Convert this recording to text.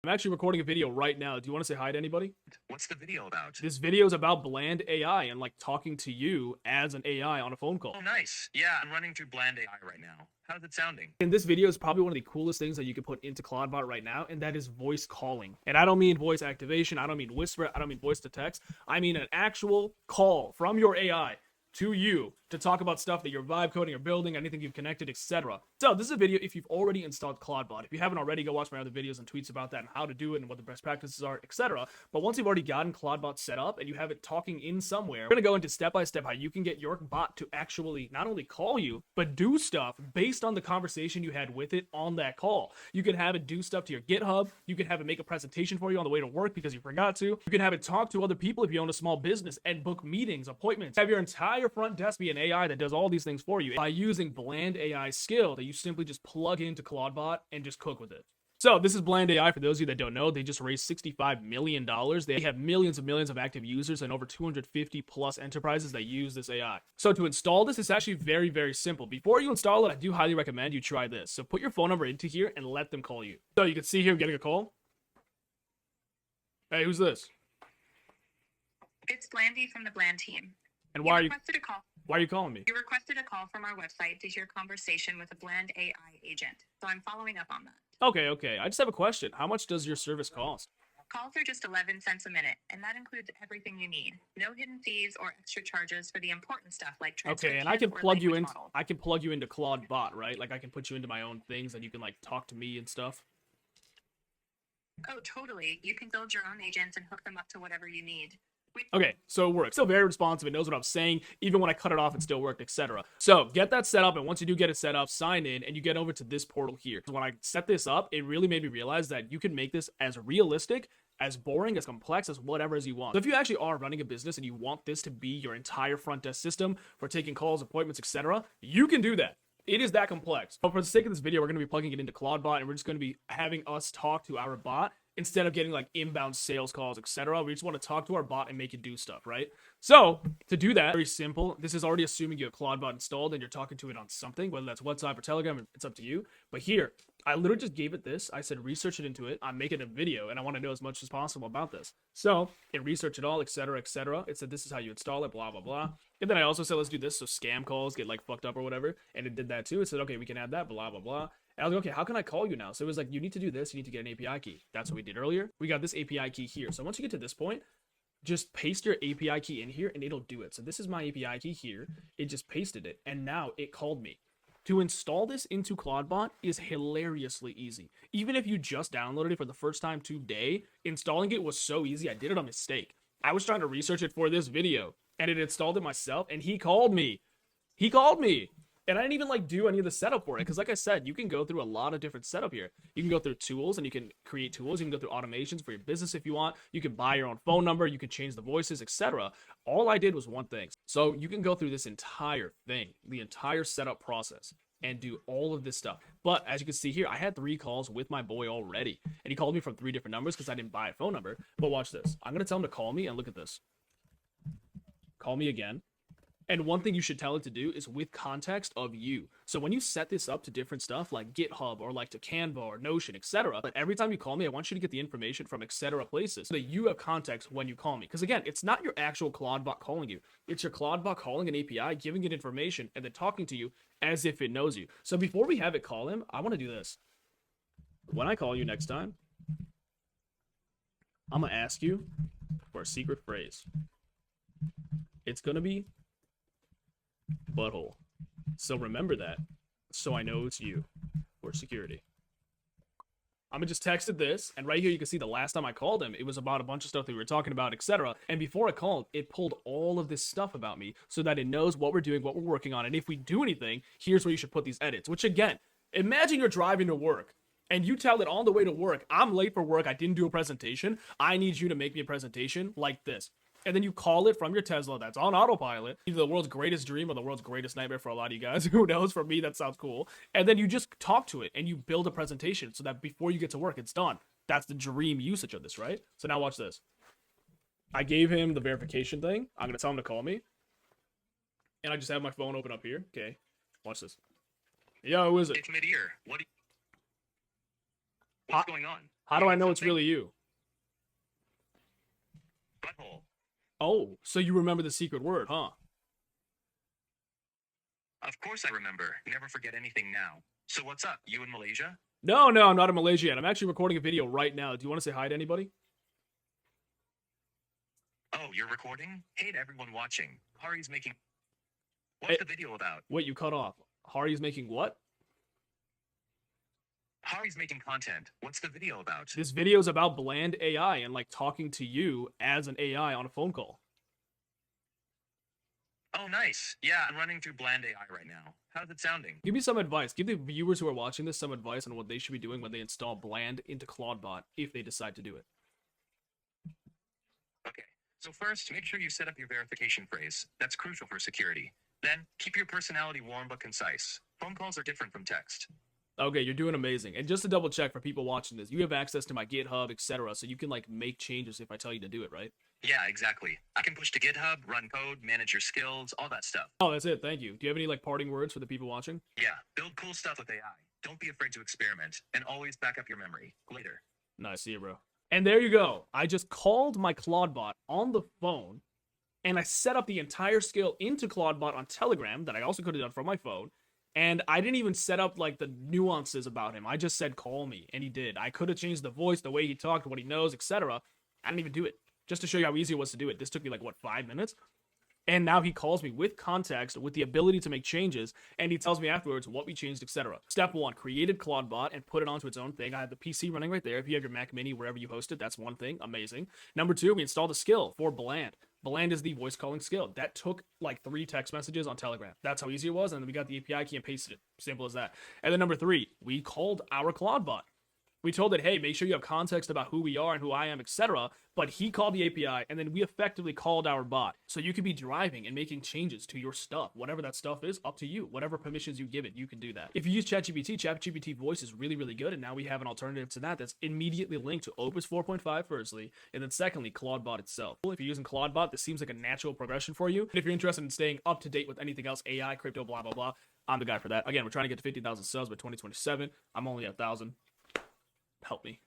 I'm actually recording a video right now. Do you want to say hi to anybody? What's the video about? This video is about bland AI and like talking to you as an AI on a phone call. Oh, nice. Yeah, I'm running through bland AI right now. How's it sounding? And this video is probably one of the coolest things that you can put into Clawdbot right now, and that is voice calling. And I don't mean voice activation, I don't mean whisper, I don't mean voice to text. I mean an actual call from your AI to you to talk about stuff that you're vibe coding or building, anything you've connected, etc. So this is a video if you've already installed Clawdbot. If you haven't already, go watch my other videos and tweets about that and how to do it and what the best practices are, etc. But once you've already gotten Clawdbot set up and you have it talking in somewhere, we're gonna go into step by step how you can get your bot to actually not only call you, but do stuff based on the conversation you had with it on that call. You can have it do stuff to your GitHub. You can have it make a presentation for you on the way to work because you forgot to. You can have it talk to other people if you own a small business and book meetings, appointments. Have your entire front desk be an AI that does all these things for you by using bland AI skill that you simply just plug into Clawdbot and just cook with it. So this is bland AI. For those of you that don't know, they just raised $65 million. They have millions of active users and over 250 plus enterprises that use this AI. So to install this, it's actually very, very simple. Before you install it, I do highly recommend you try this. So put your phone number into here and let them call you. So you can see here, I'm getting a call. Hey, who's this? It's Blandy from the Bland team. And Why are you calling me? You requested a call from our website to hear conversation with a Bland AI agent, so I'm following up on that. Okay. I just have a question. How much does your service cost? Calls are just 11 cents a minute, and that includes everything you need. No hidden fees or extra charges for the important stuff like transcription. Okay, and I can plug you in. Models. I can plug you into Clawdbot, right? Like I can put you into my own things, and you can like talk to me and stuff. Oh, totally. You can build your own agents and hook them up to whatever you need. Okay, so it works. Still very responsive. It knows what I'm saying. Even when I cut it off, it still worked, etc. So get that set up, and once you do get it set up, sign in, and you get over to this portal here. When I set this up, it really made me realize that you can make this as realistic, as boring, as complex, as whatever as you want. So if you actually are running a business and you want this to be your entire front desk system for taking calls, appointments, etc., you can do that. It is that complex. But for the sake of this video, we're going to be plugging it into Clawdbot, and we're just going to be having us talk to our bot instead of getting like inbound sales calls, etc. We just want to talk to our bot and make it do stuff, right? So to do that, very simple. This is already assuming you have Clawdbot installed and you're talking to it on something, whether that's WhatsApp or Telegram, it's up to you. But here, I literally just gave it this. I said, research it into it. I'm making a video and I want to know as much as possible about this. So it researched it all, etc., etc. It said, this is how you install it, blah, blah, blah. And then I also said, let's do this so scam calls get like fucked up or whatever. And it did that too. It said, okay, we can add that, blah, blah, blah. And I was like, okay, how can I call you now? So it was like, you need to do this. You need to get an API key. That's what we did earlier. We got this API key here. So once you get to this point, just paste your API key in here and it'll do it. So this is my API key here. It just pasted it. And now it called me. To install this into Clawdbot is hilariously easy. Even if you just downloaded it for the first time today, installing it was so easy. I did it on mistake. I was trying to research it for this video and it installed it myself and he called me. He called me. And I didn't even like do any of the setup for it. Because like I said, you can go through a lot of different setup here. You can go through tools and you can create tools. You can go through automations for your business if you want. You can buy your own phone number. You can change the voices, etc. All I did was one thing. So you can go through this entire thing, the entire setup process, and do all of this stuff. But as you can see here, I had 3 calls with my boy already. And he called me from 3 different numbers because I didn't buy a phone number. But watch this. I'm going to tell him to call me and look at this. Call me again. And one thing you should tell it to do is with context of you. So when you set this up to different stuff like GitHub or like to Canva or Notion, etc., but every time you call me, I want you to get the information from etc. places so that you have context when you call me. Because again, it's not your actual Clawdbot calling you. It's your Clawdbot calling an API, giving it information, and then talking to you as if it knows you. So before we have it call him, I want to do this. When I call you next time, I'm going to ask you for a secret phrase. It's going to be butthole. So remember that, so I know it's you for security. I'm gonna just texted this, and right here you can see the last time I called him, it was about a bunch of stuff that we were talking about, etc. And before I called, it pulled all of this stuff about me so that it knows what we're doing, what we're working on, and if we do anything, here's where you should put these edits. Which again, imagine you're driving to work and you tell it on the way to work, I'm late for work, I didn't do a presentation, I need you to make me a presentation like this. And then you call it from your Tesla that's on autopilot, either the world's greatest dream or the world's greatest nightmare for a lot of you guys. Who knows? For me, that sounds cool. And then you just talk to it and you build a presentation so that before you get to work, it's done. That's the dream usage of this, right? So now watch this. I gave him the verification thing. I'm going to tell him to call me. And I just have my phone open up here. Okay, watch this. Yo, who is it? It's mid-ear. What's going on? How do You I got know it's something? really you? Butthole. Oh, so you remember the secret word, huh? Of course I remember. Never forget anything now. So what's up? You in Malaysia? No, no, I'm not in Malaysia yet. I'm actually recording a video right now. Do you want to say hi to anybody? Oh, you're recording? Hey to everyone watching. Hari's making. Eh, What's the video about? Wait, you cut off. Hari's making what? Hari's making content. What's the video about? This video is about bland AI and like talking to you as an AI on a phone call. Oh, nice. Yeah, I'm running through bland AI right now. How's it sounding? Give me some advice. Give the viewers who are watching this some advice on what they should be doing when they install bland into Clawdbot if they decide to do it. Okay. So first, make sure you set up your verification phrase. That's crucial for security. Then, keep your personality warm but concise. Phone calls are different from text. Okay, you're doing amazing. And just to double check for people watching this, you have access to my GitHub, etc. So you can like make changes if I tell you to do it, right? Yeah, exactly. I can push to GitHub, run code, manage your skills, all that stuff. Oh, that's it. Thank you. Do you have any like parting words for the people watching? Yeah, build cool stuff with AI. Don't be afraid to experiment, and always back up your memory. Later. Nice, see you, bro. And there you go. I just called my Clawdbot on the phone, and I set up the entire skill into Clawdbot on Telegram that I also could have done from my phone. And I didn't even set up like the nuances about him. I just said call me, and he did. I could have changed the voice, the way he talked, what he knows, etc. I didn't even do it. Just to show you how easy it was to do it. This took me like what, 5 minutes? And now he calls me with context, with the ability to make changes, and he tells me afterwards what we changed, etc. Step 1, created Clawdbot and put it onto its own thing. I have the PC running right there. If you have your Mac Mini, wherever you host it, that's one thing. Amazing. Number 2, we installed a skill for Bland. Bland is the voice calling skill. That took like 3 text messages on Telegram. That's how easy it was, and then we got the API key and pasted it. Simple as that. And then number 3, we called our Clawdbot. We told it, hey, make sure you have context about who we are and who I am, etc. But he called the API, and then we effectively called our bot. So you could be driving and making changes to your stuff. Whatever that stuff is, up to you. Whatever permissions you give it, you can do that. If you use ChatGPT voice is really, really good, and now we have an alternative to that that's immediately linked to Opus 4.5 firstly, and then secondly, Clawdbot itself. If you're using Clawdbot, this seems like a natural progression for you. And if you're interested in staying up to date with anything else, AI, crypto, blah, blah, blah, I'm the guy for that. Again, we're trying to get to 50,000 subs by 2027. I'm only at 1,000. Help me.